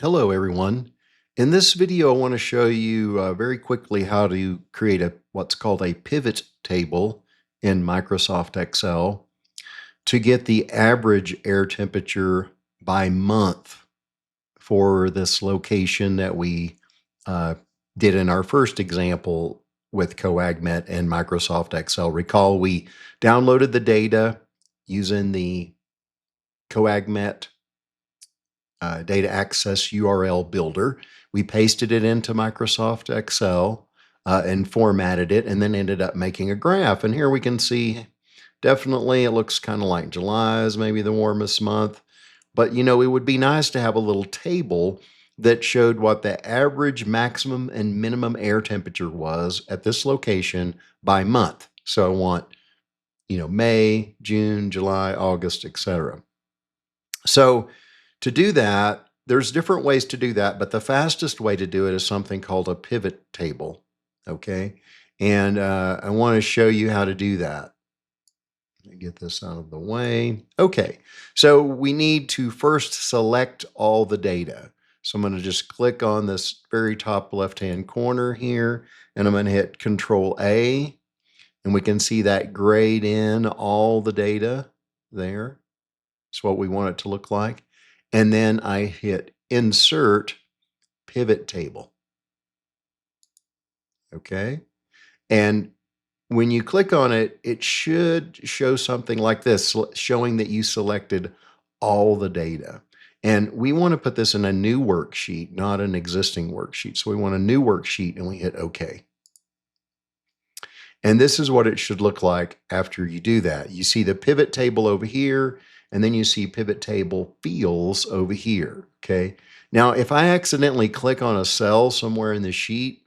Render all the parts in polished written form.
Hello, everyone. In this video, I want to show you very quickly how to create what's called a pivot table in Microsoft Excel to get the average air temperature by month for this location that we uh, did in our first example with CoAgMet and Microsoft Excel. Recall we downloaded the data using the CoAgMet data access URL builder. We pasted it into Microsoft Excel and formatted it, and then ended up making a graph. And here we can see definitely it looks kind of like July is maybe the warmest month. But you know, it would be nice to have a little table that showed what the average maximum and minimum air temperature was at this location by month. So I want, May, June, July, August, etc. So to do that, there's different ways to do that, but the fastest way to do it is something called a pivot table. Okay. And I want to show you how to do that. Let me get this out of the way. Okay. So we need to first select all the data. So I'm going to just click on this very top left-hand corner here, and I'm going to hit Control A, and we can see that grayed in all the data there. It's what we want it to look like. And then I hit Insert Pivot Table. Okay. And when you click on it, it should show something like this, showing that you selected all the data. And we want to put this in a new worksheet, not an existing worksheet. So we want a new worksheet, and we hit OK. And this is what it should look like after you do that. You see the pivot table over here, and then you see pivot table fields over here, okay? Now, if I accidentally click on a cell somewhere in the sheet,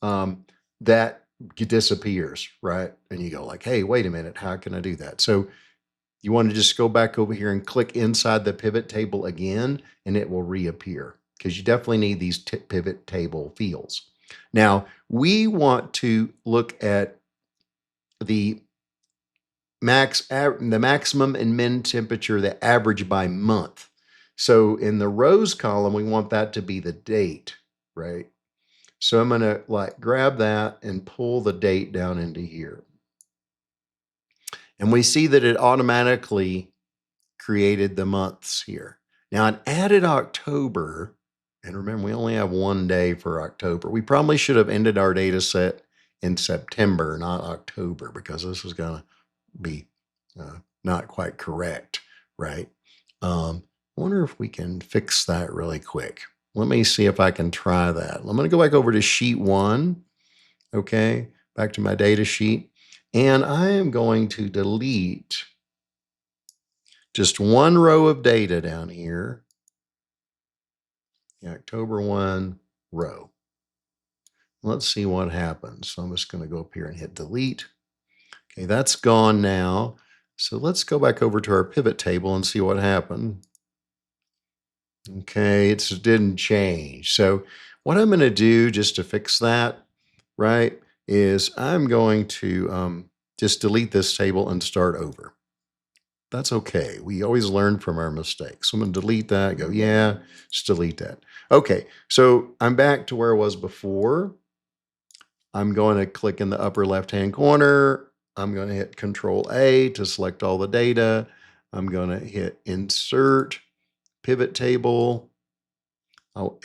that disappears, right? And you go like, hey, wait a minute, how can I do that? So you want to just go back over here and click inside the pivot table again, and it will reappear because you definitely need these pivot table fields. Now, we want to look at the maximum and min temperature, the average by month. So in the rows column, we want that to be the date, right? So I'm going to grab that and pull the date down into here. And we see that it automatically created the months here. Now it added October, and remember, we only have one day for October. We probably should have ended our data set in September, not October, because this is going to be not quite correct, right? I wonder if we can fix that really quick. Let me see if I can try that. I'm going to go back over to sheet 1, okay, back to my data sheet, and I am going to delete just one row of data down here, the October 1 row. Let's see what happens. So I'm just going to go up here and hit delete. Okay, that's gone now. So let's go back over to our pivot table and see what happened. Okay, it didn't change. So what I'm going to do just to fix that, right, is I'm going to just delete this table and start over. That's okay. We always learn from our mistakes. So I'm going to delete that, go, yeah, just delete that. Okay, so I'm back to where I was before. I'm going to click in the upper left-hand corner. I'm going to hit Control A to select all the data. I'm going to hit Insert Pivot Table. Oh,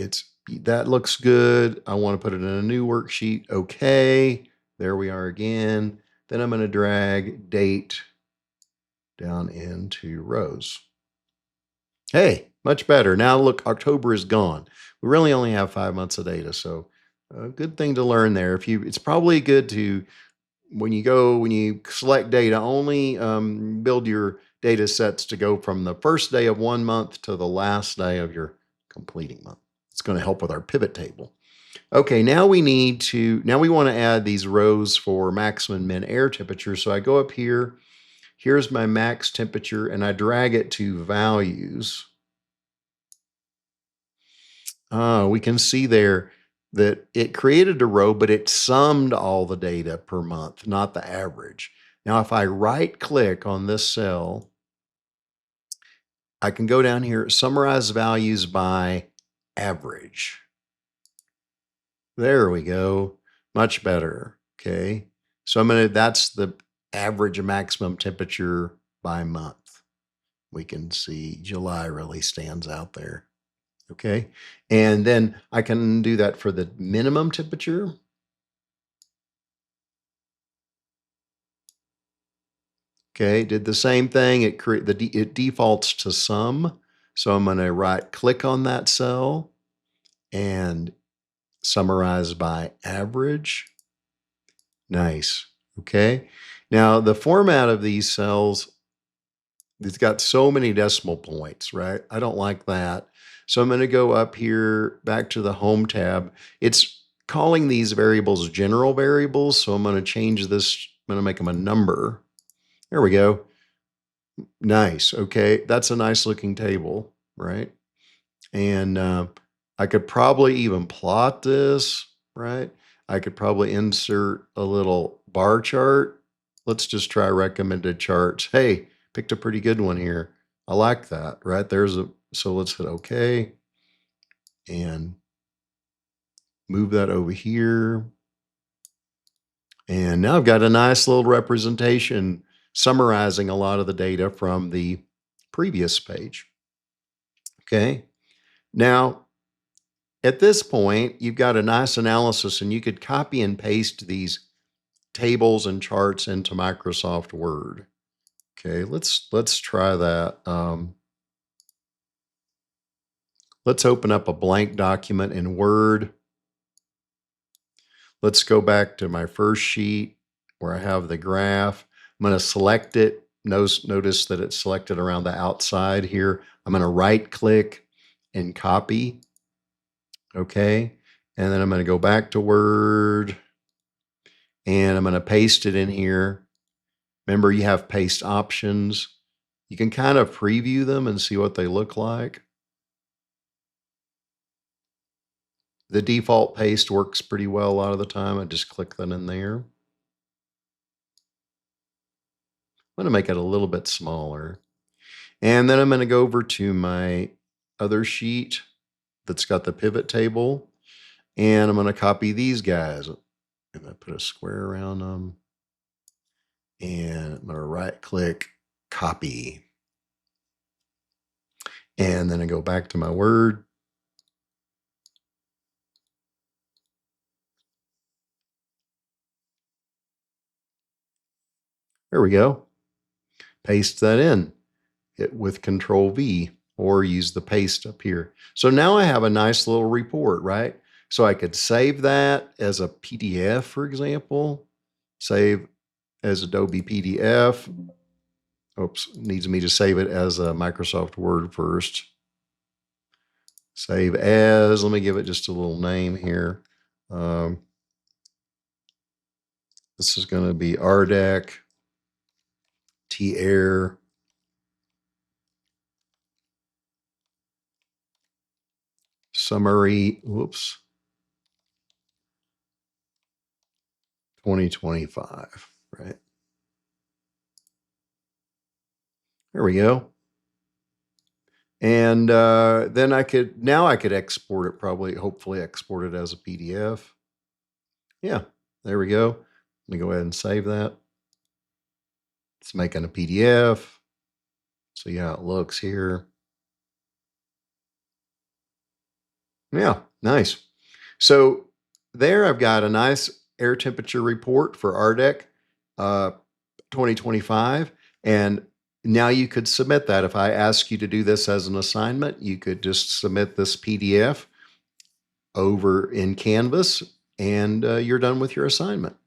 that looks good. I want to put it in a new worksheet. Okay, there we are again. Then I'm going to drag date down into rows. Hey, much better. Now look, October is gone. We really only have 5 months of data, so a good thing to learn there. It's probably good to when you select data, only build your data sets to go from the first day of one month to the last day of your completing month. It's going to help with our pivot table. Okay, now we want to add these rows for maximum min air temperature. So I go up here, here's my max temperature, and I drag it to values. We can see there that it created a row, but it summed all the data per month, not the average. Now, if I right click on this cell, I can go down here, summarize values by average. There we go. Much better. Okay. So that's the average maximum temperature by month. We can see July really stands out there. Okay. And then I can do that for the minimum temperature. Okay. Did the same thing. It defaults to sum. So I'm going to right click on that cell and summarize by average. Nice. Okay. Now the format of these cells, it's got so many decimal points, right? I don't like that. So I'm going to go up here back to the home tab. It's calling these variables general variables. So I'm going to change this. I'm going to make them a number. There we go. Nice. Okay. That's a nice looking table, right? And I could probably even plot this, right? I could probably insert a little bar chart. Let's just try recommended charts. Hey, picked a pretty good one here. I like that, right? So let's hit OK and move that over here. And now I've got a nice little representation summarizing a lot of the data from the previous page. Okay. Now, at this point, you've got a nice analysis and you could copy and paste these tables and charts into Microsoft Word. Okay, let's try that. Let's open up a blank document in Word. Let's go back to my first sheet where I have the graph. I'm going to select it. Notice that it's selected around the outside here. I'm going to right click and copy. Okay, and then I'm going to go back to Word and I'm going to paste it in here. Remember, you have paste options. You can kind of preview them and see what they look like. The default paste works pretty well a lot of the time. I just click that in there. I'm going to make it a little bit smaller. And then I'm going to go over to my other sheet that's got the pivot table. And I'm going to copy these guys. And I put a square around them. And I'm going to right click, copy. And then I go back to my Word. There we go. Paste that in with Control V or use the paste up here. So now I have a nice little report, right? So I could save that as a PDF, for example, save as Adobe PDF. Oops, needs me to save it as a Microsoft Word first. Save as, let me give it just a little name here. This is going to be RDEC T-Air Summary, whoops, 2025, right? There we go. And then I could export it, hopefully export it as a PDF. Yeah, there we go. Let me go ahead and save that. It's making a PDF. See how it looks here. Yeah, nice. So there I've got a nice air temperature report for RDEC 2025. And now you could submit that. If I ask you to do this as an assignment, you could just submit this PDF over in Canvas and you're done with your assignment.